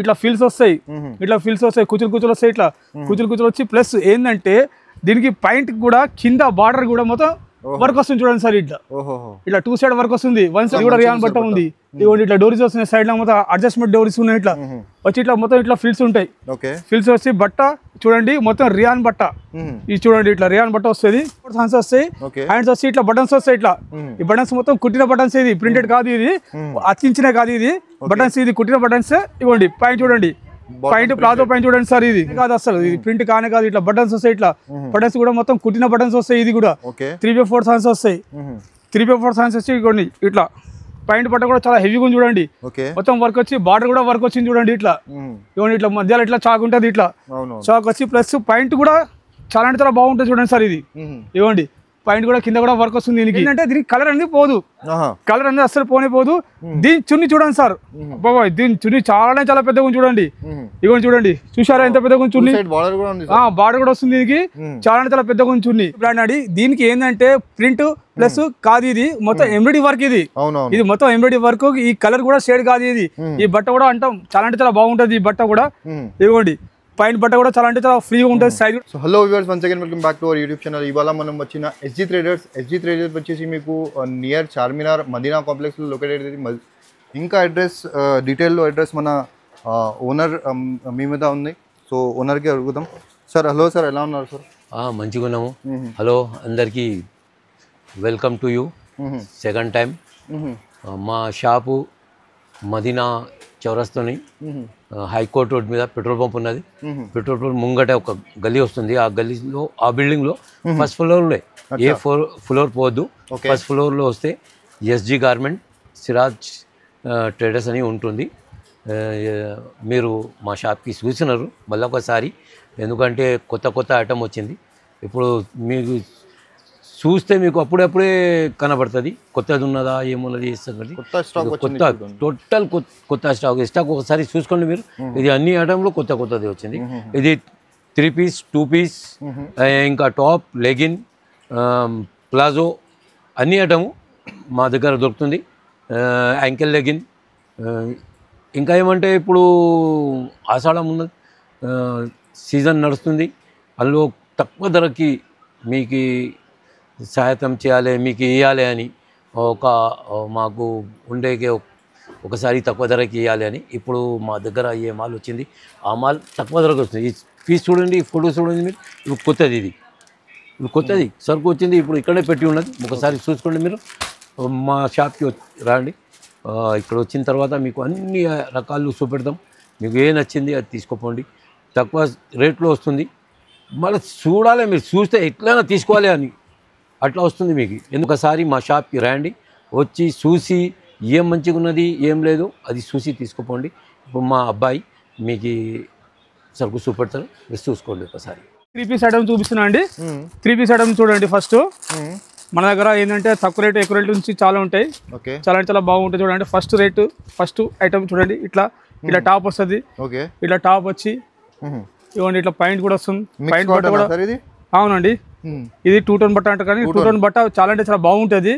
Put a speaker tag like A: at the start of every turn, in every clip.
A: ఇట్లా ఫీల్స్ వస్తాయి, కుచులు వస్తాయి, ఇట్లా కుచులు వచ్చి ప్లస్ ఏంటంటే దీనికి పాయింట్ కూడా కింద బార్డర్ కూడా మొత్తం వర్క్ వస్తుంది చూడండి సార్. ఇట్లా 2 సైడ్ వర్క్ వస్తుంది, 1 సైడ్ కూడా రియాన్ బట్ట ఉంది. ఇవ్వండి ఇట్లా డోరీస్ వస్తున్నాయి, సైడ్ లో మొత్తం అడ్జస్ట్మెంట్ డోరీస్ ఉన్నాయి. ఇట్లా వచ్చి ఇట్లా మొత్తం ఇట్లా ఫిల్స్ ఉంటాయి. ఫిల్స్ వచ్చి బట్ట చూడండి మొత్తం రియాన్ బట్ట. ఇది చూడండి ఇట్లా రియాన్ బట్ట వస్తుంది, హ్యాండ్స్ వస్తాయి, హ్యాండ్స్ వస్తాయి, ఇట్లా బటన్స్ వస్తాయి. ఇట్లా ఈ బటన్స్ మొత్తం కుట్టిన బటన్స్, ఇది ప్రింటెడ్ కాదు, ఇది అతికించిన కాదు, ఇది బటన్స్, ఇది కుట్టిన బటన్స్. ఇవ్వండి పాయింట్ చూడండి, పాయింట్ ప్లాజో పాయింట్ చూడండి సార్, ఇది కాదు అసలు, ఇది ప్రింట్ కానే కాదు. ఇట్లా బటన్స్ వస్తాయి, ఇట్లా బటన్స్ కూడా మొత్తం కుట్టిన బటన్స్ వస్తాయి. ఇది కూడా 3/4 హ్యాండ్స్ వస్తాయి, 3/4 హ్యాండ్స్ వచ్చి ఇవ్వండి. ఇట్లా పాయింట్ బట్ట కూడా చాలా హెవీగా ఉంది చూడండి, మొత్తం వర్క్ వచ్చి బార్డర్ కూడా వర్క్ వచ్చింది చూడండి. ఇట్లా ఇవ్వండి, ఇట్లా మధ్యలో ఇట్లా చాక్ ఉంటుంది, ఇట్లా చాక్ వచ్చి ప్లస్ పాయింట్ కూడా చాలా అంటే చాలా బాగుంటుంది చూడండి సార్. ఇది ఇవ్వండి పాయింట్ కూడా కింద కూడా వర్క్ వస్తుంది. దీనికి ఏంటంటే దీనికి కలర్ అనేది పోదు, కలర్ అనేది అసలు పోనే పోదు. దీని చున్ని చూడండి సార్, బాబాయ్ దీని చున్ని చాలా చాలా పెద్దగా ఉంది చూడండి. ఇవ్వండి చూడండి, చూసారా ఎంత పెద్దగా ఉంది చున్ని, బార్డర్ కూడా వస్తుంది దీనికి, చాలా చాలా పెద్దగా ఉంది చున్ని. బ్రాండ్ అండి. దీనికి ఏంటంటే ప్రింట్ ప్లస్ కాదు, ఇది మొత్తం ఎంబ్రాయిడరీ వర్క్, ఇది మొత్తం ఎంబ్రాయిడరీ వర్క్. ఈ కలర్ కూడా షేడ్ కాదు, ఇది ఈ బట్ట కూడా అంటాం చాలా అంటే చాలా బాగుంటది ఈ బట్ట కూడా. ఇవ్వండి పాయింట్ బట్ట కూడా చాలా అంటే చాలా ఫ్రీగా ఉంటుంది side.
B: So hello viewers, once again welcome back to our YouTube channel. ఇవాళ మనం వచ్చిన ఎస్జీ ట్రేడర్స్ వచ్చేసి మీకు నియర్ చార్మినార్ మదీనా కాంప్లెక్స్లో లొకేటెడ్ అయింది. ఇంకా అడ్రస్ డీటెయిల్లో అడ్రస్ మన ఓనర్ మీ మీద ఉంది, సో ఓనర్కి అడుగుదాం. సార్ హలో సార్, ఎలా ఉన్నారు సార్?
C: మంచిగా ఉన్నాము. హలో అందరికీ welcome to you second time. మా షాపు మదీనా చౌరస్తాని హైకోర్ట్ రోడ్ మీద పెట్రోల్ పంప్ ఉన్నది. పెట్రోల్ పంప్ ముంగట ఒక గల్లీ వస్తుంది, ఆ గల్లీలో ఆ బిల్డింగ్లో ఫస్ట్ ఫ్లోర్లో ఫ్లోర్ పోవద్దు, ఫస్ట్ ఫ్లోర్లో వస్తే ఎస్జీ గార్మెంట్ సిరాజ్ ట్రేడర్స్ అని ఉంటుంది. మీరు మా షాప్కి చూసినారు మళ్ళీ ఒకసారి, ఎందుకంటే కొత్త ఐటమ్ వచ్చింది. ఇప్పుడు మీకు చూస్తే మీకు అప్పుడప్పుడే కనబడుతుంది కొత్తది ఉన్నదా ఏమున్నది సంగతి. టోటల్ కొత్త స్టాక్ ఒకసారి చూసుకోండి మీరు. ఇది అన్ని ఐటమ్లో కొత్తది వచ్చింది. ఇది 3 పీస్ 2 పీస్ ఇంకా టాప్ లెగిన్ ప్లాజో అన్ని ఐటము మా దగ్గర దొరుకుతుంది. యాంకిల్ లెగిన్, ఇంకా ఏమంటే ఇప్పుడు ఆషాఢం ఉన్నది, సీజన్ నడుస్తుంది, అందులో తక్కువ ధరకి మీకు సహాయతం చేయాలి, మీకు ఇవ్వాలి అని మాకు ఉండేకే ఒకసారి తక్కువ ధరకి ఇవ్వాలి అని ఇప్పుడు మా దగ్గర ఏ మాల్ వచ్చింది ఆ మాల్ తక్కువ ధరకు వస్తుంది. ఈ పీస్ చూడండి, ఈ ఫోటో చూడండి మీరు, ఇప్పుడు కొత్తది, ఇప్పుడు కొత్తది సరుకు వచ్చింది, ఇప్పుడు ఇక్కడే పెట్టి ఉన్నది. ఒకసారి చూసుకోండి మీరు, మా షాప్కి రండి. ఇక్కడ వచ్చిన తర్వాత మీకు అన్ని రకాలు చూపెడతాం, మీకు ఏ నచ్చింది అది తీసుకోపోండి, తక్కువ రేట్లో వస్తుంది. మళ్ళీ చూడాలి, మీరు చూస్తే ఎట్లైనా తీసుకోవాలి అని అట్లా వస్తుంది మీకు. ఎందుకసారి మా షాప్కి రండి, వచ్చి చూసి ఏం మంచిగా ఉన్నది ఏం లేదు అది చూసి తీసుకుపోండి. ఇప్పుడు మా అబ్బాయి మీకు సరుకు చూపెడతారు, మీరు చూసుకోండి ఒకసారి.
A: 3 పీస్ ఐటమ్ చూపిస్తున్నా అండి. 3 పీస్ ఐటమ్ చూడండి. ఫస్ట్ మన దగ్గర ఏంటంటే తక్కువ రేటు ఎక్కువ రేటు నుంచి చాలా ఉంటాయి, చాలా చాలా బాగుంటాయి చూడండి. ఫస్ట్ ఐటమ్ చూడండి, ఇట్లా టాప్ వస్తుంది, ఇట్లా టాప్ వచ్చి ఇవ్వండి, ఇట్లా పాయింట్ కూడా వస్తుంది. పాయింట్ బట్ట కూడా అవునండి, ఇది 2 టోన్ బట్ట అంటారు, కానీ 2 టోన్ బట్ట చాలా అంటే చాలా బాగుంటుంది,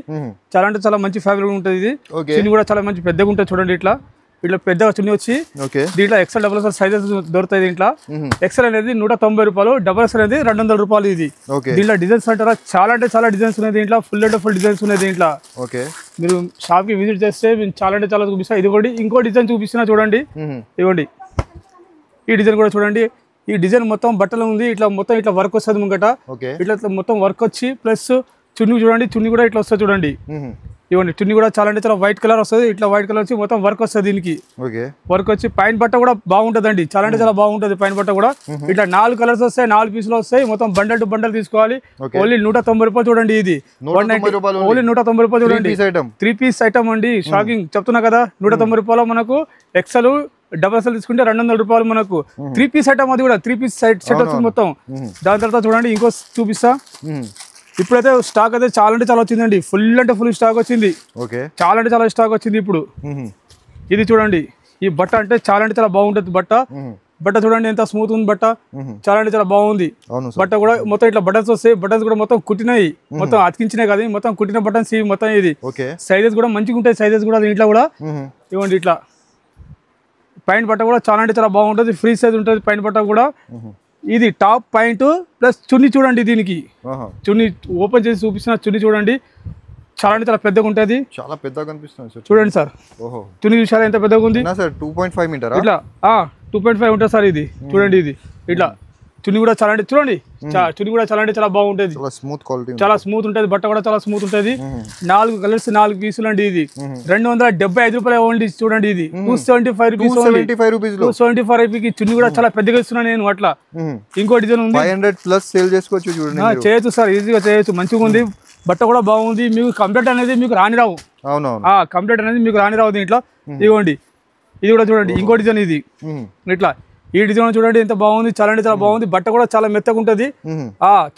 A: చాలా అంటే చాలా మంచి ఫ్యాబ్రిక్ ఉంటుంది. ఇది చున్నీ కూడా చాలా మంచి పెద్దగా ఉంటుంది చూడండి. ఇట్లా పెద్దగా చున్నీ వచ్చి దీంట్లో ఎక్సెల్ డబుల్ ఎక్సెల్ సైజెస్ దొరుకుతాయి. దీంట్లో ఎక్సెల్ అనేది 190 రూపాయలు, డబుల్ ఎక్సెల్ అనేది 200 రూపాయలు. ఇది దీంట్లో డిజైన్స్ అంటారా చాలా అంటే చాలా డిజైన్స్ ఉన్నాయి దీంట్లో, ఫుల్ అంటే ఫుల్ డిజైన్స్ ఉన్నాయి దీంట్లో. మీరు షాప్ కి విజిట్ చేస్తే చాలా అంటే చాలా చూపిస్తా. ఇది కూడా ఇంకో డిజైన్ చూపిస్తున్నా చూడండి, ఇవ్వండి ఈ డిజైన్ కూడా చూడండి. ఈ డిజైన్ మొత్తం బట్టలు ఉంది, ఇట్లా మొత్తం ఇట్లా వర్క్ వస్తుంది ముంగట, ఇట్లా మొత్తం వర్క్ వచ్చి ప్లస్ చున్నీ చూడండి, చున్నీ కూడా ఇట్లా వస్తుంది చూడండి. ఇవ్వండి చున్నీ కూడా చాలా అంటే చాలా వైట్ కలర్ వస్తుంది, ఇట్లా వైట్ కలర్ వచ్చి మొత్తం వర్క్ వస్తుంది. దీనికి వర్క్ వచ్చి పాయింట్ బట్ట కూడా బాగుంటుంది అండి, చాలా అంటే చాలా బాగుంటుంది పాయింట్ బట్ట కూడా. ఇట్లా 4 కలర్స్ వస్తాయి, 4 పీసులు వస్తాయి, మొత్తం బండల్ టు బండల్ తీసుకోవాలి. ఓన్లీ 190 రూపాయలు చూడండి. ఇది ఓన్లీ 190 రూపాయలు చూడండి. 3 పీస్ ఐటమ్ అండి, షాకింగ్ చెప్తున్నా కదా. 190 రూపాయలు మనకు ఎక్సెల్ డబల్ ఎక్సెల్ తీసుకుంటే 200 రూపాయలు మనకు 3 పీస్ ఐటమ్. అది కూడా 3 పీస్ సెట్ వస్తుంది మొత్తం. దాని తర్వాత చూడండి ఇంకో చూపిస్తా. ఇప్పుడైతే స్టాక్ అయితే చాలా అంటే చాలా వచ్చిందండి, ఫుల్ అంటే ఫుల్ స్టాక్ వచ్చింది, చాలా అంటే చాలా స్టాక్ వచ్చింది ఇప్పుడు. ఇది చూడండి, ఈ బట్ట అంటే చాలా బాగుంటుంది బట్ట చూడండి ఎంత స్మూత్ ఉంది బట్ట, చాలా అంటే చాలా బాగుంది బట్ట కూడా. మొత్తం ఇట్లా బటన్స్ వస్తాయి, బటన్స్ కూడా మొత్తం కుట్టినాయి, మొత్తం అతికించినాయి కదా, మొత్తం కుట్టిన బటన్స్ ఇవి మొత్తం. ఇది సైజెస్ కూడా మంచిగా ఉంటాయి, సైజెస్ కూడా దీంట్లో కూడా ఇవ్వండి. ఇట్లా పైన బట్ట కూడా చాలా అంటే చాలా బాగుంటుంది, ఫ్రీ సైజ్ ఉంటుంది పైన బట్ట కూడా. ఇది టాప్ పాయింట్ ప్లస్ చున్నీ చూడండి, దీనికి చున్నీ ఓపెన్ చేసి చూపిస్తున్న చున్నీ చూడండి, చాలా అంటే చాలా పెద్దగా ఉంటుంది.
B: చాలా పెద్దగా కనిపిస్తుంది సార్,
A: చూడండి సార్. చున్నీ చూసారా ఎంత పెద్దగా ఉంది
B: సార్? 2.5 మీటర్
A: ఇట్లా 2.5 ఉంటుంది సార్ ఇది. చూడండి ఇది ఇట్లా చున్నీ కూడా చాలా అంటే చూడండి, చున్నీ కూడా చాలా అంటే చాలా బాగుంటుంది,
B: స్మూత్ క్వాలిటీ,
A: చాలా స్మూత్ ఉంటుంది, బట్ట కూడా చాలా స్మూత్ ఉంటుంది. 4 కలర్స్ 4 పీసులు అండి. ఇది 275 రూపాయలు ఓన్లీ. చూడండి ఇది 275 రూపీస్, 275 రూపీకి చున్నీ కూడా చాలా పెద్దగా ఇస్తున్నాను నేను. అట్లా ఇంకో డిజైన్ ఉంది,
B: 500+ సేల్ చేసుకోవచ్చు. చూడండి
A: చేయొచ్చు సార్, ఈజీగా చేయొచ్చు, మంచిగా ఉంది, బట్ట కూడా బాగుంది. మీకు కంప్లీట్ అనేది మీకు రాని రావు.
B: అవునవును,
A: కంప్లీట్ అనేది మీకు రాని రావు దీంట్లో. ఇదిగోండి ఇది కూడా చూడండి, ఇంకో డిజైన్ ఇది. ఇట్లా ఈ డిజైన్ చూడండి ఎంత బాగుంది, చాలా అంటే చాలా బాగుంది, బట్ట కూడా చాలా మెత్తగా ఉంటుంది.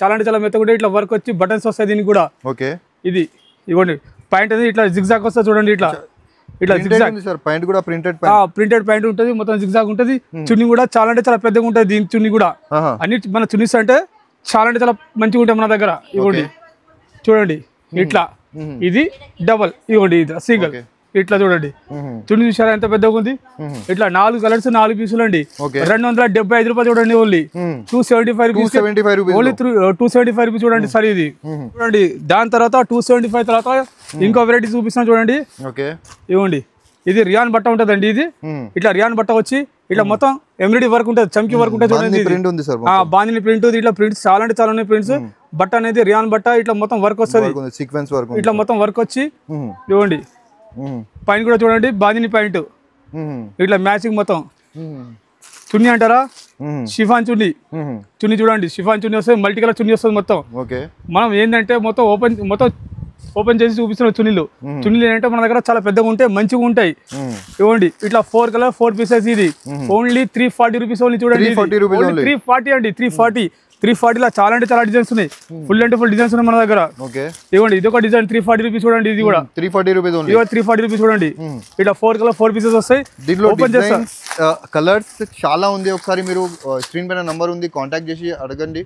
A: చాలా అంటే చాలా మెత్తగా ఉంటుంది. ఇట్లా వర్క్ వచ్చి బటన్స్ వస్తాయి దీనికి కూడా.
B: ఓకే,
A: ఇది ఇవ్వండి పాయింట్ అనేది ఇట్లా జిగ్జాగ్ వస్తుంది చూడండి, ఇట్లా ఇట్లా జిగ్జాగ్
B: పాయింట్ కూడా ప్రింటెడ్
A: పాయింట్ ఉంటుంది, మొత్తం జిగ్జాగ్ ఉంటుంది. చున్నీ కూడా చాలా అంటే చాలా పెద్దగా ఉంటుంది దీని చున్నీ కూడా. అన్ని మన చున్నీస్ అంటే చాలా మంచిగా ఉంటాయి మన దగ్గర. ఇవ్వండి చూడండి ఇట్లా, ఇది డబల్, ఇవ్వండి ఇది సింగిల్. ఇట్లా చూడండి చున్నీ చూసారా ఎంత పెద్దగా ఉంది. ఇట్లా 4 కలర్స్ 4 పీసులు అండి. 275 రూపాయలు చూడండి, ఓన్లీ 275 రూపీస్, ఓన్లీ 275 రూపీస్ చూడండి సార్. ఇది చూడండి దాని తర్వాత 275 తర్వాత ఇంకో వెరైటీ చూపిస్తాను చూడండి. ఇవ్వండి ఇది రియాన్ బట్ట ఉంటదండి. ఇది ఇట్లా రియాన్ బట్ట వచ్చి ఇట్లా మొత్తం ఎంబ్రాయిడరీ వర్క్ ఉంటుంది, చమ్కీ వర్క్ ఉంటుంది చూడండి. బాందిని ప్రింట్, ఇట్లా ప్రింట్స్ చాలా అంటే చాలా ఉన్నాయి ప్రింట్స్. బట్ట అనేది రియాన్ బట్ట, ఇట్లా మొత్తం వర్క్ వస్తుంది,
B: సీక్వెన్స్ వర్క్,
A: ఇట్లా మొత్తం వర్క్ వచ్చి. ఇవ్వండి పైన కూడా చూడండి బాందిని పాయింట్, ఇట్లా మ్యాచింగ్ మొత్తం. చున్నీ అంటారా, షిఫాన్ చున్నీ. చున్నీ చూడండి షిఫాన్ చున్నీ వస్తుంది, మల్టీ కలర్ చున్నీ వస్తుంది మొత్తం. మనం ఏంటంటే మొత్తం ఓపెన్ చేసి చూపిస్తున్నాం చున్నీలు. చున్నీలు ఏంటంటే మన దగ్గర చాలా పెద్దగా ఉంటాయి, మంచిగా ఉంటాయి. ఇవ్వండి ఇట్లా 4 కలర్ 4 పీసెస్. ఇది ఓన్లీ 340 రూపీస్ ఓన్లీ. చూడండి 340 అండి, 340 లో చాలా అంటే చాలా డిజైన్స్ ఉన్నాయి, ఫుల్ అంటే ఫుల్ డిజైన్స్ ఉన్నాయి మన దగ్గర. ఇవ్వండి ఇది ఒక డిజైన్ 340 రూపీస్ చూడండి. ఇది కూడా 340 రూపీస్ చూడండి. ఇట్లా 4 కలర్ 4 పీసెస్ వస్తాయి. ఓపెన్ చేస్తా,
B: కలర్స్ చాలా ఉంది. ఒకసారి మీరు స్క్రీన్ పైన నంబర్ ఉంది, కాంటాక్ట్ చేసి అడగండి.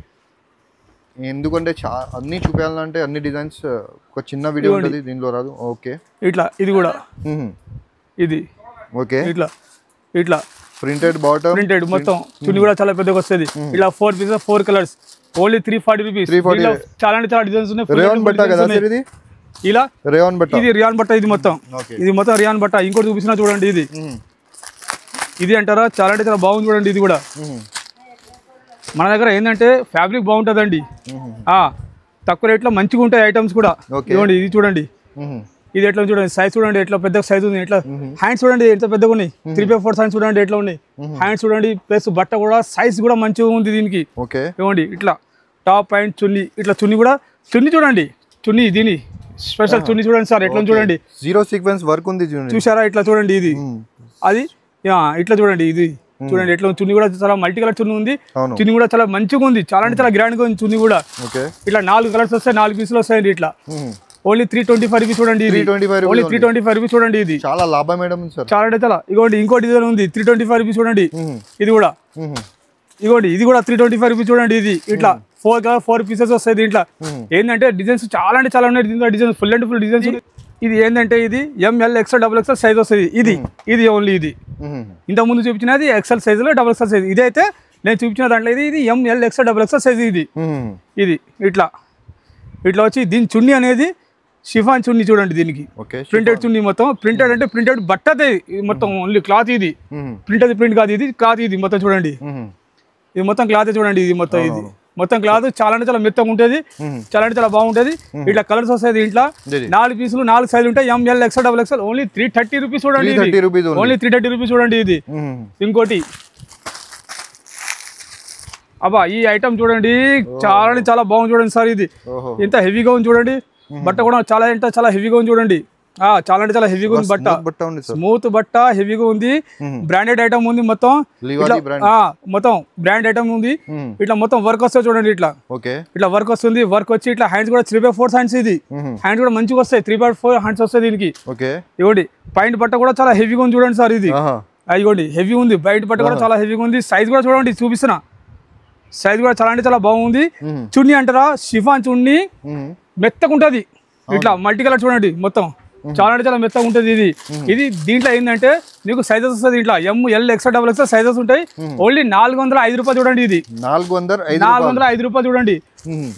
B: ఎందుకంటే అన్ని చూపించాలంటే అన్ని డిజైన్స్ ఒక చిన్న వీడియో ఉంటుంది, దీనిలో రాదు. ఓకే
A: ఇట్లా ఇది కూడా, ఇది
B: ఓకే
A: ఇట్లా
B: ప్రింటెడ్ బాటమ్,
A: ప్రింటెడ్ మొత్తం. చున్నీ కూడా చాలా పెద్దగా వస్తుంది. ఇట్లా 4 పీసెస్ 4 కలర్స్ ఓన్లీ 340 రూపీస్. చాలా అంటే చాలా డిజైన్స్ ఉన్నాయి. ఇలా రియాన్ బట్ట, ఇది రియాన్ బట్ట, ఇది మొత్తం రియాన్ బట్ట. ఇంకోటి చూపిస్తున్నా చూడండి. ఇది అంటారా, చాలా అంటే చాలా బాగుంది చూడండి. ఇది కూడా మన దగ్గర ఏంటంటే ఫ్యాబ్రిక్ బాగుంటుందండి, తక్కువ రేట్లో మంచిగా ఉంటాయి ఐటమ్స్ కూడా. ఇవ్వండి ఇది చూడండి, ఇది ఎట్లా చూడండి, సైజ్ చూడండి ఎట్లా పెద్ద సైజ్ ఉంది. ఎట్లా హ్యాండ్స్ చూడండి ఎంత పెద్దగా ఉన్నాయి, 3/4 హ్యాండ్స్ చూడండి ఎట్లా ఉన్నాయి హ్యాండ్స్ చూడండి. ప్లస్ బట్ట కూడా సైజ్ కూడా మంచిగా ఉంది దీనికి. ఇవ్వండి ఇట్లా టాప్ పాయింట్ చున్నీ, ఇట్లా చున్నీ కూడా చున్నీ చూడండి, చున్నీ దీని స్పెషల్ చున్నీ చూడండి సార్ ఎట్లా చూడండి.
B: 0 సీక్వెన్స్ వర్క్ ఉంది
A: చూసారా, ఇట్లా చూడండి. ఇది అది ఇట్లా చూడండి. ఇది చూడండి ఎట్లా చున్నీ కూడా చాలా మల్టీ కలర్ చున్నీ ఉంది. చున్నీ కూడా చాలా మంచిగా ఉంది, చాలా అంటే చాలా గ్రాండ్ గా ఉంది చున్నీ కూడా. ఇట్లా 4 కలర్స్ వస్తాయి, 4 పీసులు వస్తాయండి. ఇట్లా ఓన్లీ 325 రూపీస్ చూడండి. ఇది ఓన్లీ 325 రూపీస్ చూడండి. ఇది
B: చాలా లాభం మేడం,
A: చాలా అంటే చాలా. ఇగోండి ఇంకో డిజైన్ ఉంది 325 రూపీస్ చూడండి. ఇది కూడా ఇగోండి, ఇది కూడా 325 రూపీస్ చూడండి. ఇది ఇట్లా 4 కలర్ 4 పీసెస్ వస్తాయి దీంట్లో. ఏంటంటే డిజైన్స్ చాలా అంటే చాలా ఉన్నాయి దీంట్లో, డిజైన్స్ ఫుల్ అంటే ఫుల్ డిజైన్స్. ఇది ఏంటంటే ఇది ML XL XXL సైజ్ వస్తుంది. ఇది ఓన్లీ ఇది ఇంతకు ముందు చూపించినది XL సైజ్ లో XXL సైజ్. ఇది అయితే నేను చూపించిన దాంట్లో ఇది ML XL XXL సైజ్. ఇది ఇట్లా వచ్చి దీని చున్నీ అనేది షిఫాన్ చున్నీ చూడండి. దీనికి ప్రింటెడ్ చున్నీ, మొత్తం ప్రింటెడ్ అంటే ప్రింటెడ్ బట్టదే మొత్తం, ఓన్లీ క్లాత్. ఇది ప్రింటెడ్ ప్రింట్ కాదు, ఇది క్లాత్. ఇది మొత్తం చూడండి, ఇది మొత్తం క్లాత్ చూడండి. ఇది మొత్తం క్లాత్ చాలా అంటే చాలా మెత్తగా ఉంటుంది, చాలా అంటే చాలా బాగుంటుంది. ఇట్లా కలర్స్ వస్తాయి దీంట్లో. 4 పీసులు 4 సైజులు ఉంటాయి, ML XL XXL. Only 330 rupees చూడండి. ఓన్లీ 330 రూపీస్ చూడండి. ఇది ఇంకోటి అబ్బా, ఈ ఐటమ్ చూడండి చాలా అంటే చాలా బాగుంది చూడండి సార్. ఇది ఎంత హెవీగా ఉంది చూడండి, బట్ట కూడా చాలా అంటే చాలా హెవీగా ఉంది చూడండి. చాలా అంటే చాలా హెవీగా ఉంది బట్ట, స్మూత్ బట్ట, హెవీగా ఉంది. బ్రాండెడ్ ఐటమ్ ఉంది మొత్తం, మొత్తం బ్రాండ్ ఐటమ్ ఉంది. ఇట్లా మొత్తం వర్క్ వస్తుంది చూడండి. ఇట్లా వర్క్ వస్తుంది. వర్క్ వచ్చి ఇట్లా హ్యాండ్స్ కూడా 3/4 హ్యాండ్స్. ఇది హ్యాండ్స్ కూడా మంచిగా వస్తాయి, 3/4 హ్యాండ్స్ వస్తాయి దీనికి. ఇవ్వండి పైన బట్ట కూడా చాలా హెవీగా ఉంది చూడండి సార్. ఇది ఇవ్వండి హెవీ ఉంది, బయట బట్ట కూడా చాలా హెవీగా ఉంది. సైజ్ కూడా చూడండి, చూపిస్తున్నా. సైజ్ కూడా చాలా అంటే చాలా బాగుంది. చున్నీ అంటారా, షిఫాన్ చున్నీ మెత్తగా ఉంటుంది. ఇట్లా మల్టీ కలర్ చూడండి, మొత్తం చాలా అంటే చాలా మెత్తగా ఉంటుంది. ఇది దీంట్లో ఏంటంటే మీకు సైజెస్ వస్తుంది ఇంట్లో ML XL XXL సైజెస్ ఉంటాయి. ఓన్లీ 405 రూపాయలు చూడండి. ఇది 405 రూపాయలు చూడండి.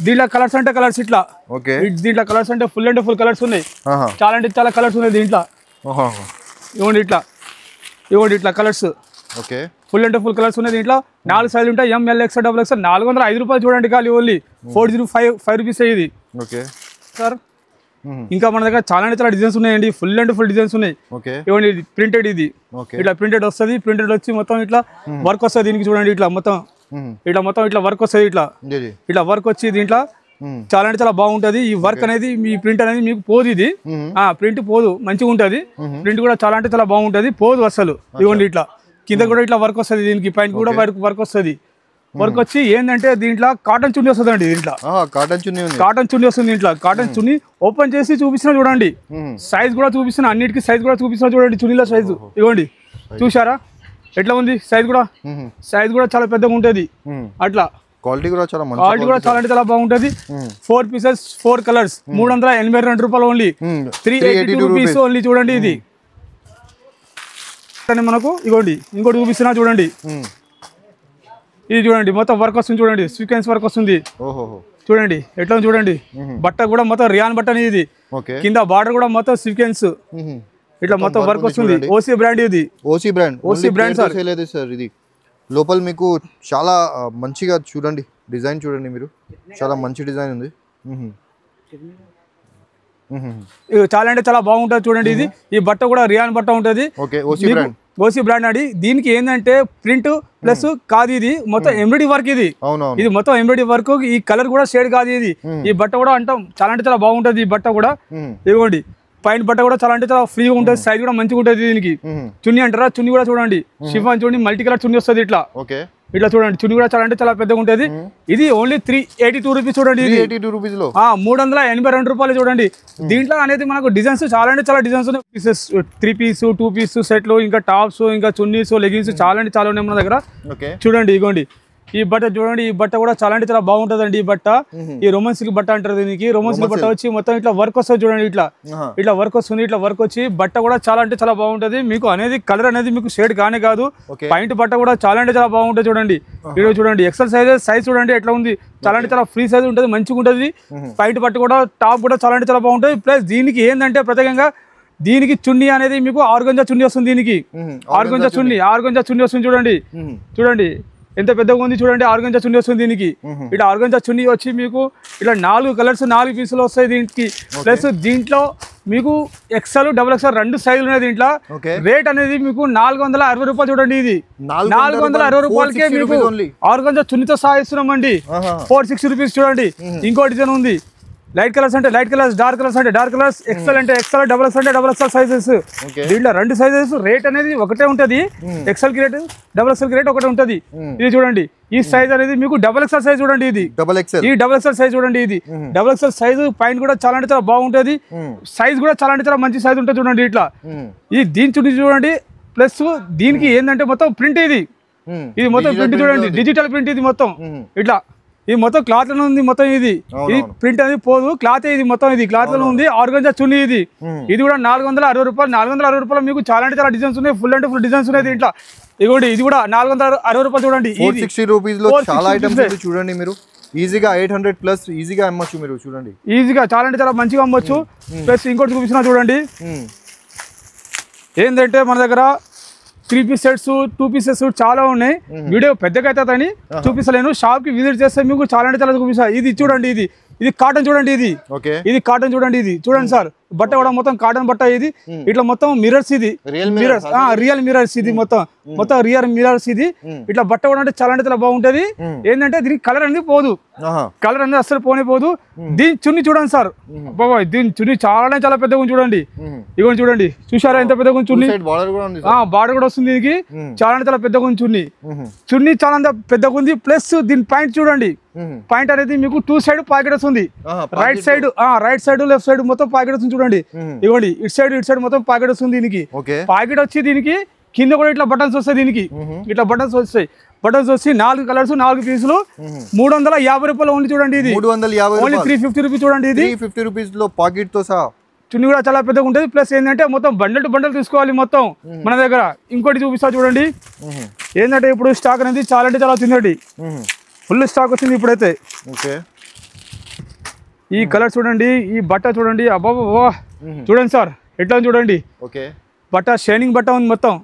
A: దీంట్లో కలర్స్ అంటే కలర్స్ ఇట్లా. దీంట్లో కలర్స్ అంటే ఫుల్ అంటే ఫుల్ కలర్స్ ఉన్నాయి. చాలా అంటే చాలా కలర్స్ ఉన్నాయి దీంట్లో. ఇవ్వండి ఇట్లా కలర్స్ ఫుల్ అంటే ఫుల్ కలర్స్ ఉన్నాయి. దీంట్లో 4 సైజులు ఉంటాయి. ML XL XXL 405 రూపాయలు చూడండి. ఖాళీ ఓన్లీ 405 రూపీస్ ఇది సార్. ఇంకా మన దగ్గర చాలా అంటే చాలా డిజైన్స్ ఉన్నాయండి. ఫుల్ అండ్ ఫుల్ డిజైన్స్ ఉన్నాయి. ఇవ్వండి ఇది ప్రింటెడ్. ఇది ఇట్లా ప్రింటెడ్ వస్తుంది. ప్రింటెడ్ వచ్చి మొత్తం ఇట్లా వర్క్ వస్తుంది దీనికి చూడండి. ఇట్లా మొత్తం ఇట్లా వర్క్ వస్తుంది. ఇట్లా వర్క్ వచ్చి దీంట్లో చాలా అంటే చాలా బాగుంటది. ఈ వర్క్ అనేది మీ ప్రింట్ అనేది మీకు పోదు. ఇది ప్రింట్ పోదు, మంచిగా ఉంటది. ప్రింట్ కూడా చాలా అంటే చాలా బాగుంటది, పోదు అసలు. ఇవ్వండి ఇట్లా కింద కూడా ఇట్లా వర్క్ వస్తుంది. దీనికి పైన కూడా వర్క్ వస్తుంది. వర్క్ వచ్చి ఏంటంటే దీంట్లో కాటన్ చున్నీ వస్తుంది అండి. దీంట్లో కాటన్ చున్నీ వస్తుంది. దీంట్లో కాటన్ చున్నీ ఓపెన్ చేసి చూపిస్తున్నా చూడండి. సైజ్ కూడా చూపిస్తున్నా, అన్నిటికీ సైజ్ కూడా చూపిస్తున్నా చూడండి. చున్నీల సైజు ఇవ్వండి, చూసారా ఎట్లా ఉంది? సైజ్ కూడా చాలా పెద్దగా ఉంటది. అట్లా క్వాలిటీ కూడా చాలా అంటే చాలా బాగుంటది. 4 పీసెస్ 4 కలర్స్ 382 రూపాయలు ఓన్లీ. 382 rupees only. చూడండి ఇది మనకు. ఇవ్వండి ఇంకోటి చూపిస్తున్నా చూడండి. ఇది చూడండి మొత్తం వర్క్ వస్తుంది చూడండి. సీక్వెన్స్ వర్క్ వస్తుంది చూడండి. ఎట్లా చూడండి. బట్ట కూడా మొత్తం రియాన్ బట్ట అనేది. ఇది కింద బార్డర్ కూడా మొత్తం సీక్వెన్స్ ఇట్లా మొత్తం వర్క్ వస్తుంది. OC brand. ఇది ఓసీ బ్రాండ్
B: సార్. ఇది లోపల మీకు చాలా మంచిగా చూడండి. డిజైన్ చూడండి మీరు, చాలా మంచి డిజైన్ ఉంది.
A: చాలా అంటే చాలా బాగుంటుంది చూడండి. ఇది ఈ బట్ట కూడా రియాన్ బట్ట ఉంటుంది. ఓసీ బ్రాండ్ అండి. దీనికి ఏంటంటే ప్రింట్ ప్లస్ కాదు, ఇది మొత్తం ఎంబ్రాయిడరీ వర్క్. ఇది మొత్తం ఎంబ్రాయిడరీ వర్క్. ఈ కలర్ కూడా షేడ్ కాదు. ఇది ఈ బట్ట కూడా అంటాం చాలా అంటే చాలా బాగుంటది. ఈ బట్ట కూడా ఇవ్వండి. పైన బట్ట కూడా చాలా అంటే చాలా ఫ్రీగా ఉంటుంది. సైజ్ కూడా మంచిగా ఉంటుంది. దీనికి చున్నీ అంటారా, చున్నీ కూడా చూడండి. షిఫాన్ చున్నీ మల్టీ కలర్ చున్నీ వస్తుంది. ఇట్లా చూడండి. చున్నీ కూడా చాలా అంటే చాలా పెద్దగా ఉంటుంది. ఇది ఓన్లీ 382 రూపీస్ చూడండి. 382 రూపాయలు చూడండి. దీంట్లో అనేది మనకు డిజైన్స్ చాలా అంటే చాలా డిజైన్స్ ఉన్నాయి. పీసెస్ 3 పీస్ 2 పీస్ సెట్లు, ఇంకా టాప్స్, ఇంకా చున్నీస్, లెగిన్స్ చాలా అంటే చాలా ఉన్నాయి మన దగ్గర. చూడండి ఇగోండి ఈ బట్ట చూడండి. ఈ బట్ట కూడా చాలా అంటే చాలా బాగుంటదండి. ఈ బట్ట ఈ రోమన్ సిల్క్ బట్ట అంటారు దీనికి. రోమన్ సిల్క్ బట్ట వచ్చి మొత్తం ఇట్లా వర్క్ వస్తుంది చూడండి. ఇట్లా వర్క్ వస్తుంది. ఇట్లా వర్క్ వచ్చి బట్ట కూడా చాలా అంటే చాలా బాగుంటది. మీకు అనేది కలర్ అనేది మీకు షేడ్ కానే కాదు. పైంట్ బట్ట కూడా చాలా అంటే చాలా బాగుంటుంది చూడండి. ఇక్కడ చూడండి ఎక్సెల్ సైజ్ చూడండి ఎట్లా ఉంది. చాలా అంటే చాలా ఫ్రీ సైజ్ ఉంటుంది, మంచిగా ఉంటుంది. పైంట్ బట్ట కూడా టాప్ కూడా చాలా అంటే చాలా బాగుంటుంది. ప్లస్ దీనికి ఏంటంటే ప్రత్యేకంగా దీనికి చున్నీ అనేది మీకు ఆర్గంజా చున్నీ వస్తుంది. దీనికి ఆర్గంజా చున్నీ వస్తుంది చూడండి ఎంత పెద్దగా ఉంది చూడండి. ఆర్గంజా చున్నీ వస్తుంది దీనికి. ఇట్లా ఆర్గంజా చున్నీ వచ్చి మీకు ఇట్లా 4 కలర్స్ 4 పీసులు వస్తాయి దీనికి. ప్లస్ దీంట్లో మీకు XL XXL 2 సైజులు ఉన్నాయి దీంట్లో. రేట్ అనేది మీకు 460 రూపాయలు చూడండి. ఇది 460 రూపాయలకే మీకు ఆర్గంజా చున్నీతో సాగిస్తున్నామండి. 460 రూపీస్ చూడండి. ఇంకో డిజైన్ ఉంది. లైట్ కలర్స్ అంటే లైట్ కలర్స్, డార్క్ కలర్స్ అంటే డార్క్ కలర్స్, XL అంటే XL, XXL అంటే XXL సైజెస్. దీంట్లో 2 సైజెస్. రేట్ అనేది ఒకటే ఉంటది. XL కి రేట్, XXL కి రేట్ ఒకటే ఉంటది. ఇది చూడండి. ఈ సైజ్ అనేది మీకు XXL సైజ్ చూడండి. ఇది ఈ XXL సైజ్ చూడండి. ఇది XXL సైజు పైన కూడా చాలా అంటే చాలా బాగుంటది. సైజ్ కూడా చాలా అంటే చాలా మంచి సైజ్ ఉంటుంది చూడండి. ఇట్లా ఈ దీని చుట్టూ చూడండి. ప్లస్ దీనికి ఏంటంటే మొత్తం ప్రింట్. ఇది మొత్తం ప్రింట్ చూడండి. Digital print. ఇది మొత్తం ఇట్లా ఇది మొత్తం క్లాత్ లో ఉంది. మొత్తం ఇది ప్రింట్ అనేది పోదు, క్లాత్. ఇది మొత్తం ఇది క్లాత్ లో ఉంది. ఆర్గంజా చున్నీ. ఇది కూడా 460 రూపాయలు. 460 రూపాయలు మీకు చాలా అంటే చాలా డిజైన్స్ ఉన్నాయి. ఫుల్ అంటే ఫుల్ డిజైన్స్ ఉన్నాయి దీంట్లో. ఇదిగోండి ఇది కూడా 460 రూపాయలు చూడండి.
B: 460 రూపీస్ లో చాలా ఐటమ్స్ చూడండి. మీరు ఈజీగా 800 ప్లస్ ఈజీగా అమ్మొచ్చు. మీరు చూడండి
A: ఈజీగా చాలా అంటే చాలా మంచిగా అమ్మొచ్చు. ప్లస్ ఇంకోటి చూపిస్తున్నా చూడండి. ఏంటంటే మన దగ్గర 3 పీస్ సెట్స్ 2 పీసెస్ చాలా ఉన్నాయి. వీడియో పెద్దగా అవుతుందని చూపిస్తలేను. షాప్ కి విజిట్ చేస్తే మీకు చాలా అంటే చాలా చూపిస్తా. ఇది చూడండి. ఇది కాటన్ చూడండి. ఇది కాటన్ చూడండి. ఇది చూడండి సార్. బట్ట కూడా మొత్తం కాటన్ బట్ట. ఇది ఇట్లా మొత్తం మిరర్స్. ఇది మిరర్స్, రియల్ మిరర్స్. ఇది మొత్తం రియల్ మిరర్స్. ఇది ఇట్లా బట్ట కూడా అంటే చాలా అంటే చాలా బాగుంటది. ఏంటంటే దీనికి కలర్ అనేది పోదు. కలర్ అనేది అసలు పోనే పోదు. దీని చున్నీ చూడండి సార్. బాబాయ్ దీని చున్నీ చాలా చాలా పెద్దగా ఉంది చూడండి. ఇవ్వండి చూడండి. చూసారా ఎంత పెద్దగా ఉంది చున్నీ. బార్డర్ కూడా వస్తుంది దీనికి. చాలా అంటే చాలా పెద్దగా ఉంది చున్నీ చాలా పెద్దగా ఉంది. ప్లస్ దీని పాయింట్ చూడండి. పాయింట్ అనేది మీకు 2 సైడ్ పాకెట్ వస్తుంది. రైట్ సైడ్ లెఫ్ట్ సైడ్ మొత్తం పాకెట్ వస్తుంది చూడండి. ఇవ్వండి ఇటు సైడ్ మొత్తం పాకెట్ వస్తుంది దీనికి. పాకెట్ వచ్చి దీనికి కింద కూడా ఇట్లా బటన్స్ వస్తాయి. దీనికి ఇట్లా బటన్స్ వస్తాయి. బటన్స్ వచ్చి 4 కలర్స్ 4 పీసులు 350 రూపాయలు ఓన్లీ చూడండి. ఇది 350 ఓన్లీ 350 రూపీస్ చూడండి. ఇది
B: 350 రూపీస్ లో పాకెట్ తో సహా
A: చున్నీ కూడా చాలా పెద్దగా ఉంటుంది. ప్లస్ ఏంటంటే మొత్తం బండల్ టు బండల్ తీసుకోవాలి మొత్తం మన దగ్గర. ఇంకోటి చూపిస్తా చూడండి, ఏంటంటే ఇప్పుడు స్టాక్ అనేది చాలా అంటే చాలా వచ్చిందండి, ఫుల్ స్టాక్ వచ్చింది ఇప్పుడైతే.
B: ఓకే,
A: ఈ కలర్ చూడండి, ఈ బట్ట చూడండి, అబ్బా చూడండి సార్ ఎట్లా చూడండి.
B: ఓకే,
A: బట్ట షైనింగ్ బట్ట ఉంది మొత్తం,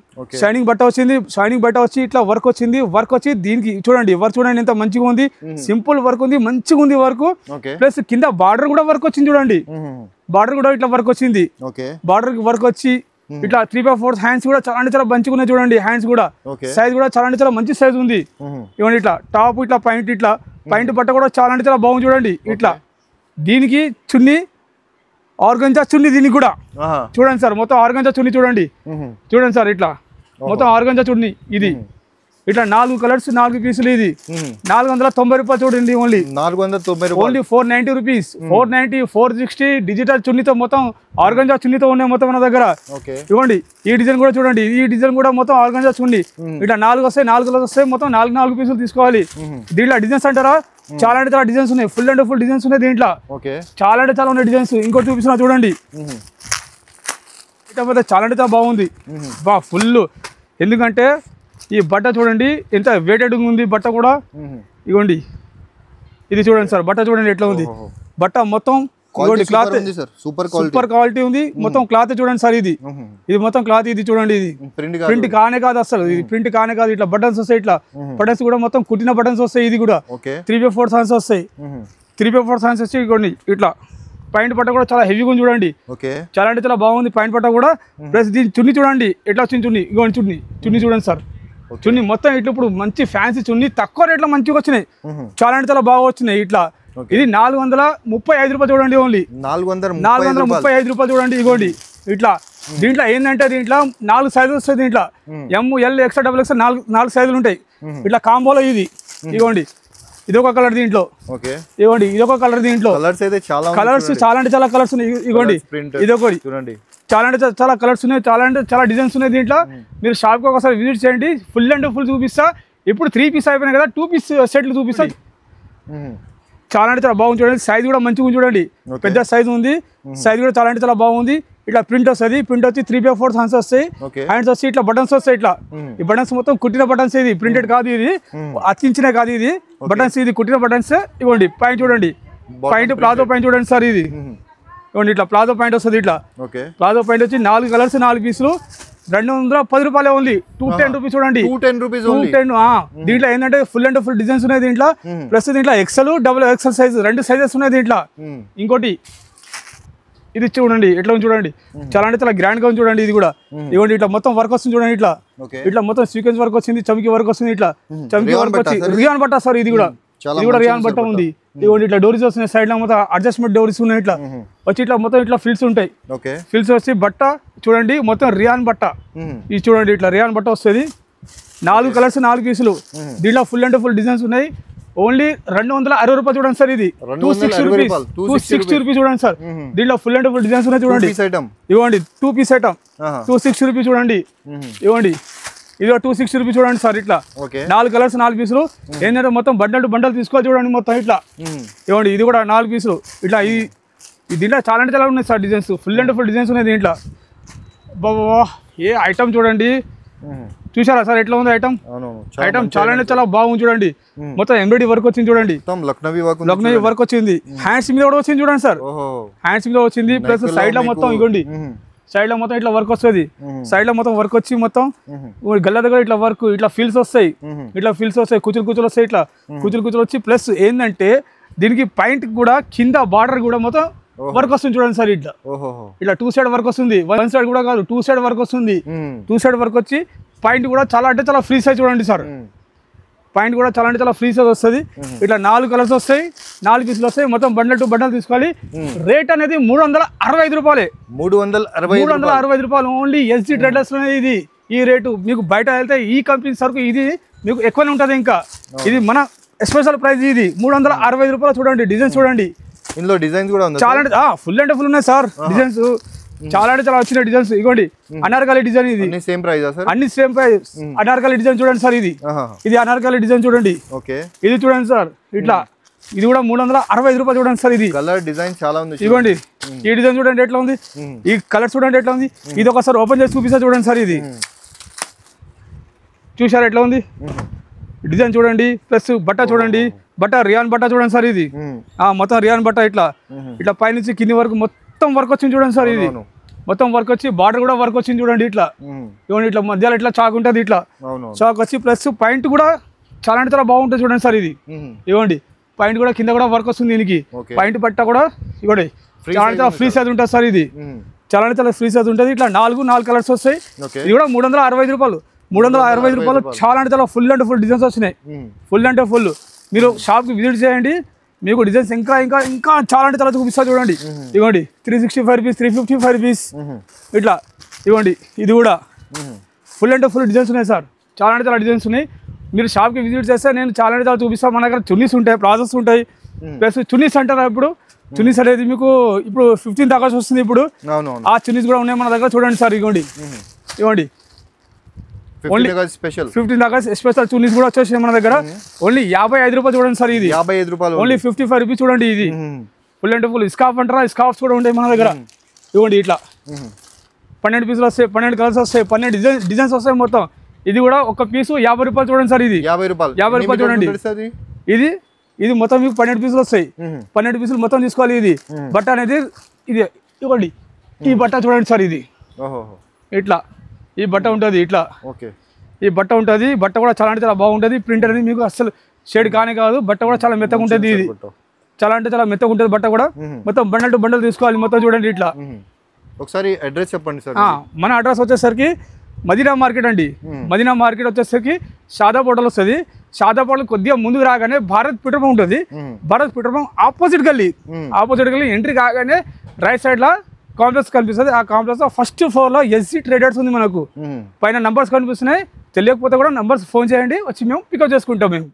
A: షైనింగ్ బట్ట వచ్చింది. షైనింగ్ బట్ట వచ్చి ఇట్లా వర్క్ వచ్చింది. వర్క్ వచ్చి దీనికి చూడండి, వర్క్ చూడండి ఎంత మంచిగా ఉంది, సింపుల్ వర్క్ ఉంది, మంచిగా ఉంది వర్క్. ప్లస్ కింద బార్డర్ కూడా వర్క్ వచ్చింది చూడండి, బార్డర్ కూడా ఇట్లా వర్క్ వచ్చింది. బార్డర్ వర్క్ వచ్చి ఇట్లా 3/4 హ్యాండ్స్ కూడా చాలా అంటే చాలా మంచిగా ఉన్నాయి చూడండి. హ్యాండ్స్ కూడా సైజ్ కూడా చాలా అంటే చాలా మంచి సైజ్ ఉంది. ఇవ్వండి ఇట్లా టాప్ ఇట్లా పాయింట్, ఇట్లా పాయింట్ బట్ట కూడా చాలా అంటే చాలా బాగుంది చూడండి. ఇట్లా దీనికి చున్నీ ఆర్గంజా చున్నీ, దీనికి కూడా చూడండి సార్ మొత్తం ఆర్గంజా చున్నీ చూడండి. చూడండి సార్ ఇట్లా మొత్తం ఆర్గంజా చున్నీ. ఇది ఇట్లా 4 కలర్స్ 4 పీసులు. ఇది 490 రూపాయలు చూడండి. Only
B: 490,
A: only 490 rupees. 490, 460 డిజిటల్ చున్నీతో మొత్తం ఆర్గంజా చున్నీతో ఉన్నాయి మొత్తం మన దగ్గర. ఇవ్వండి ఈ డిజైన్ కూడా చూడండి, ఈ డిజైన్ కూడా మొత్తం ఆర్గంజా చున్నీ. ఇట్లా 4 వస్తాయి, 4 కలర్స్ వస్తాయి, మొత్తం 4 పీసులు తీసుకోవాలి. దీంట్లో డిజైన్స్ అంటారా, చాలా అంటే చాలా డిజైన్స్ ఉన్నాయి, ఫుల్ అండ్ ఫుల్ డిజైన్స్ ఉన్నాయి దీంట్లో. చాలా అంటే చాలా ఉన్నాయి డిజైన్స్. ఇంకోటి చూపిస్తున్నా చూడండి, ఇకపోతే చాలా అంటే చాలా బాగుంది బా ఫుల్. ఎందుకంటే ఈ బట్ట చూడండి ఎంత వెయిటెడ్ ఉంది బట్ట కూడా. ఇగోండి ఇది చూడండి సార్, బట్ట చూడండి ఎట్లా ఉంది బట్ట మొత్తం. క్లాత్ సూపర్ క్వాలిటీ ఉంది మొత్తం. క్లాత్ చూడండి సార్, ఇది మొత్తం క్లాత్. ఇది చూడండి, ఇది ప్రింట్ కానే కాదు అసలు, ఇది ప్రింట్ కానే కాదు. ఇట్లా బటన్స్ వస్తాయి, ఇట్లా బటన్స్ కూడా మొత్తం కుట్టిన బటన్స్ వస్తాయి. ఇది కూడా 3/4 హ్యాండ్స్ వస్తాయి, 3/4 హ్యాండ్స్ వచ్చి ఇగోండి ఇట్లా. పాయింట్ పట్ట కూడా చాలా హెవీగా ఉంది చూడండి, చాలా అంటే చాలా బాగుంది పాయింట్ పట్ట కూడా. ప్లస్ దీని చున్నీ చూడండి ఎట్లా వచ్చింది చున్నీ. ఇగోండి చున్నీ చూడండి సార్, చున్నీ మొత్తం ఇట్లా ఇప్పుడు మంచి ఫ్యాన్సీ చున్నీ, తక్కువ రేట్లో మంచిగా వచ్చినాయి, చాలా అంటే చాలా బాగా వచ్చినాయి. ఇట్లా ఇది 435 రూపాయలు చూడండి, ఓన్లీ 435 రూపాయలు చూడండి. ఇగోండి ఇట్లా. దీంట్లో ఏంటంటే దీంట్లో 4 సైజులు వస్తాయి. దీంట్లో ML, XL, XXL 4 సైజులు ఉంటాయి. ఇట్లా కాంబోలో ఇది. ఇగోండి ఇదొక కలర్ దీంట్లో. ఇగోండి ఇదొక కలర్ దీంట్లో. కలర్స్ చాలా అంటే చాలా కలర్స్ ఉన్నాయి. ఇగోండి ఇదొకటి చూడండి, చాలా అంటే చాలా కలర్స్ ఉన్నాయి, చాలా అంటే చాలా డిజైన్స్ ఉన్నాయి దీంట్లో. మీరు షాప్కి ఒకసారి విజిట్ చేయండి, ఫుల్ అండ్ ఫుల్ చూపిస్తా. ఇప్పుడు 3 పీస్ అయిపోయినాయి కదా, 2 పీస్ సెట్లు చూపిస్తా. చాలా అంటే చాలా బాగుంది చూడండి. సైజ్ కూడా మంచిగా ఉంది చూడండి, పెద్ద సైజ్ ఉంది. సైజ్ కూడా చాలా అంటే చాలా బాగుంది. ఇట్లా ప్రింట్ వస్తుంది. ప్రింట్ వచ్చి 3/4 హ్యాండ్స్ వస్తాయి. హ్యాండ్స్ వచ్చి ఇట్లా బటన్స్ వస్తాయి. ఇట్లా ఈ బటన్స్ మొత్తం కుట్టిన బటన్స్, ఇది ప్రింటెడ్ కాదు, ఇది అతికించిన కాదు, ఇది బటన్స్, ఇది కుట్టిన బటన్స్. ఇవ్వండి పాయింట్ చూడండి, పాయింట్ ప్లాజో పాయింట్ చూడండి సార్. ఇది ఇవ్వండి ఇట్లా ప్లాజో పాయింట్ వస్తుంది. ఇట్లా ప్లాజో పాయింట్ వచ్చి 4 కలర్స్ 4 పీసులు 210 రూపాయలు ఓన్లీ. 210 రూపీస్ చూడండి, 210. దీంట్లో ఏంటంటే ఫుల్ అండ్ ఫుల్ డిజైన్స్ ఉన్నాయి దీంట్లో. ప్లస్ దీంట్లో XL, XXL సైజ్ 2 సైజెస్ ఉన్నాయి దీంట్లో. ఇంకోటి ఇది చూడండి ఎట్లా ఉంది చూడండి, చాలా అంటే చాలా గ్రాండ్ గా ఉంది చూడండి. ఇది కూడా ఇవ్వండి ఇట్లా మొత్తం వర్క్ వస్తుంది చూడండి. ఇట్లా ఇట్లా మొత్తం సీక్వెన్స్ వర్క్ వచ్చింది, చమ్కి వర్క్ వస్తుంది. ఇట్లా చమ్కి వర్క్ వచ్చి రియాన్ బట్ట సార్. ఇది కూడా రియాన్ బట్ట ఉంది. ఇవ్వండి ఇట్లా డోరీస్ వస్తున్నాయి, సైడ్ లో మొత్తం అడ్జస్ట్మెంట్ డోరీస్ ఉన్నాయి. ఇట్లా వచ్చి ఇట్లా మొత్తం ఇట్లా ఫిల్స్ ఉంటాయి. ఫిల్స్ వచ్చి బట్ట చూడండి మొత్తం రియాన్ బట్ట. ఇది చూడండి ఇట్లా రియాన్ బట్ట వస్తుంది. 4 కలర్స్ 4 పీసులు. దీంట్లో ఫుల్ అండ్ ఫుల్ డిజైన్స్ ఉన్నాయి. ఓన్లీ 260 రూపాయలు చూడండి సార్. ఇది 260 రూపీస్, 260 రూపీస్ చూడండి సార్. దీంట్లో ఫుల్ అండ్ ఫుల్ డిజైన్స్ ఉన్నాయి చూడండి. ఇవ్వండి 2 పీస్ ఐటమ్ 260 రూపీస్ చూడండి. ఇవ్వండి ఇది 260 రూపీస్ చూడండి సార్. ఇట్లా 4 కలర్స్ 4 పీసులు. ఏంటంటే మొత్తం బండల్ టు బండల్ తీసుకోవాలి చూడండి మొత్తం. ఇట్లా ఇవ్వండి ఇది కూడా 4 పీసులు. ఇట్లా ఈ దీంట్లో చాలా అంటే చాలా ఉన్నాయి sir designs, full and full designs ఉన్నాయి దీంట్లో. బాబా ఏ ఐటమ్ చూడండి, చూసారా సార్ ఎట్లా ఉంది ఐటమ్. ఐటమ్ చాలా అంటే చాలా బాగుంది చూడండి. మొత్తం ఎంబ్రాయిడరీ వర్క్ వచ్చింది చూడండి, లక్నవీ వర్క్ వచ్చింది. హ్యాండ్స్ మీద కూడా వచ్చింది చూడండి సార్, హ్యాండ్స్ మీద వచ్చింది. ప్లస్ సైడ్ లో మొత్తం ఇగోండి, సైడ్ లో మొత్తం ఇట్లా వర్క్ వస్తుంది. సైడ్ లో మొత్తం వర్క్ వచ్చి మొత్తం గల్ల దగ్గర ఇట్లా వర్క్, ఇట్లా ఫిల్స్ వస్తాయి, ఇట్లా ఫిల్స్ వస్తాయి, కుచులు వస్తాయి, ఇట్లా కుచులు వచ్చి. ప్లస్ ఏంటంటే దీనికి పాయింట్ కూడా కింద బార్డర్ కూడా మొత్తం వర్క్ వస్తుంది చూడండి సార్. ఇట్లా ఇట్లా 2 సైడ్ వర్క్ వస్తుంది, 1 సైడ్ కూడా కాదు, 2 సైడ్ వర్క్ వస్తుంది. 2 సైడ్ వర్క్ వచ్చి పాయింట్ కూడా చాలా అంటే చాలా ఫ్రీ సైజ్ చూడండి సార్. పాయింట్ కూడా చాలా అంటే చాలా ఫ్రీ సైజ్ వస్తుంది. ఇట్లా 4 కలర్స్ వస్తాయి, 4 పీసులు వస్తాయి. మొత్తం బండల్ టు బండల్ తీసుకోవాలి. రేట్ అనేది 365 రూపాయలే. 365 రూపాయలు ఓన్లీ SG ట్రేడర్స్ లోనే ఇది ఈ రేటు. మీకు బయట వెళ్తే ఈ కంపెనీ సరుకు ఇది మీకు ఎక్కువనే ఉంటుంది. ఇంకా ఇది మన స్పెషల్ ప్రైస్. ఇది 365 రూపాయలు. చూడండి డిజైన్స్ చూడండి,
B: ఇందులో డిజైన్స్ కూడా ఉంది
A: చాలా అంటే ఫుల్ అంటే ఫుల్ ఉన్నాయి సార్ డిజైన్స్. చాలా అంటే చాలా వచ్చిన డిజైన్స్. ఇగోండి అనార్కలి డిజైన్. ఇది
B: సేమ్ ప్రైస్,
A: అన్ని సేమ్ ప్రైస్. అనార్కలి డిజైన్ చూడండి సార్. ఇది అనార్కలి డిజైన్ చూడండి. ఇది చూడండి సార్. ఇట్లా ఇది కూడా 365 రూపాయలు చూడండి సార్. ఇది
B: కలర్ డిజైన్ చాలా ఉంది.
A: ఇదిగోండి ఈ డిజైన్ చూడండి ఎట్లా ఉంది, ఈ కలర్ చూడండి ఎట్లా ఉంది. ఇది ఒకసారి ఓపెన్ చేసి చూపిస్తా చూడండి సార్. ఇది చూసారా ఎట్లా ఉంది డిజైన్ చూడండి, ప్లస్ బట్ట చూడండి, బట్ట రియాన్ బట్ట చూడండి సార్. ఇది మొత్తం రియాన్ బట్ట ఇట్లా ఇట్లా పైనుంచి కింది వరకు మొత్తం వర్క్ వచ్చింది చూడండి సార్. ఇది మొత్తం వర్క్ వచ్చి బార్డర్ కూడా వర్క్ వచ్చింది చూడండి. ఇట్లా ఇవ్వండి, ఇట్లా మధ్యలో ఇట్లా చాక్ ఉంటుంది, ఇట్లా చాక్ వచ్చి ప్లస్ పాయింట్ కూడా చాలా అంటే చాలా బాగుంటుంది చూడండి సార్. ఇది ఇవ్వండి పాయింట్ కూడా కింద కూడా వర్క్ వస్తుంది. దీనికి పాయింట్ పట్ట కూడా ఇవ్వండి చాలా చాలా ఫ్రీ సైజ్ ఉంటుంది సార్. ఇది చాలా అంటే చాలా ఫ్రీ సైజ్ ఉంటుంది. ఇట్లా 4 కలర్స్ వస్తాయి. ఇది కూడా 365 రూపాయలు. 365 రూపాయలు చాలా అంటే చాలా ఫుల్ అండ్ ఫుల్ డిజైన్స్ వచ్చినాయి. ఫుల్ అంటే ఫుల్. మీరు షాప్కి విజిట్ చేయండి, మీకు డిజైన్స్ ఇంకా ఇంకా ఇంకా చాలా అంటే చాలా చూపిస్తా చూడండి. ఇవ్వండి 365 రూపీస్, 355 రూపీస్ ఇట్లా ఇవ్వండి. ఇది కూడా ఫుల్ అంటే ఫుల్ డిజైన్స్ ఉన్నాయి సార్. చాలా అంటే చాలా డిజైన్స్ ఉన్నాయి. మీరు షాప్కి విజిట్ చేస్తే నేను చాలా అంటే చాలా చూపిస్తాను. మన దగ్గర చున్నీస్ ఉంటాయి, ప్లాజోస్ ఉంటాయి, ప్లస్ చున్నీస్ అంటారా ఇప్పుడు చున్నీస్ అనేది మీకు ఇప్పుడు 15th ఆగస్ట్ వస్తుంది. ఇప్పుడు ఆ చున్నీస్ కూడా ఉన్నాయి మన దగ్గర చూడండి సార్. ఇవ్వండి ఇవ్వండి 15th ఆగస్ట్ స్పెషల్ చున్నీస్ కూడా వచ్చేసి మన దగ్గర ఓన్లీ 55 రూపాయలు చూడండి సార్. ఇది
B: 55 రూపాయలు,
A: ఓన్లీ 55 రూపీస్ చూడండి. ఇది ఫుల్ అంటే ఫుల్ స్కార్ఫ్ అంటారా, స్కార్ఫ్స్ కూడా ఉంటాయి మన దగ్గర. ఇవ్వండి ఇట్లా 12 పీసులు వస్తాయి, 12 కలర్స్ వస్తాయి, 12 డిజైన్స్ వస్తాయి మొత్తం. ఇది కూడా ఒక పీసు 50 రూపాయలు చూడండి సార్. ఇది 50 రూపాయలు చూడండి. ఇది మొత్తం మీకు 12 పీసులు వస్తాయి. 12 పీసులు మొత్తం తీసుకోవాలి. ఇది బట్ట అనేది ఇది ఇవ్వండి. ఈ బట్ట చూడండి సార్. ఇది ఇట్లా ఈ బట్ట ఉంటుంది. ఇట్లా ఈ బట్ట ఉంటుంది. బట్ట కూడా చాలా అంటే చాలా బాగుంటుంది. ప్రింట్ అనేది మీకు అసలు షేడ్ కానీ కాదు. బట్ట కూడా చాలా మెత్తగా ఉంటుంది. ఇది చాలా అంటే చాలా మెత్తగా ఉంటుంది. బట్ట కూడా మొత్తం బండల్ టు బండల్ తీసుకోవాలి మొత్తం చూడండి. ఇట్లా
B: ఒకసారి అడ్రస్ చెప్పండి సార్.
A: మన అడ్రస్ వచ్చేసరికి మదీనా మార్కెట్ అండి. మదీనా మార్కెట్ వచ్చేసరికి షాదాబ్ హోటల్ వస్తుంది. షాదాబ్ హోటల్ కొద్దిగా ముందుకు రాగానే భారత్ పెట్రోల్ పంప్ ఉంటుంది. భారత్ పెట్రోల్ పంప్ ఆపోజిట్ గల్లీ ఎంట్రీ కాగానే రైట్ సైడ్ లా కాంప్లెక్స్ కనిపిస్తుంది. ఆ కాంప్లెక్స్ లో ఫస్ట్ ఫ్లోర్ లో ఎస్జీ ట్రేడర్స్ ఉంది. మనకు పైన నంబర్స్ కనిపిస్తున్నాయి. తెలియకపోతే కూడా నంబర్స్ ఫోన్ చేయండి, వచ్చి మేము పికప్ చేసుకుంటాం మేము.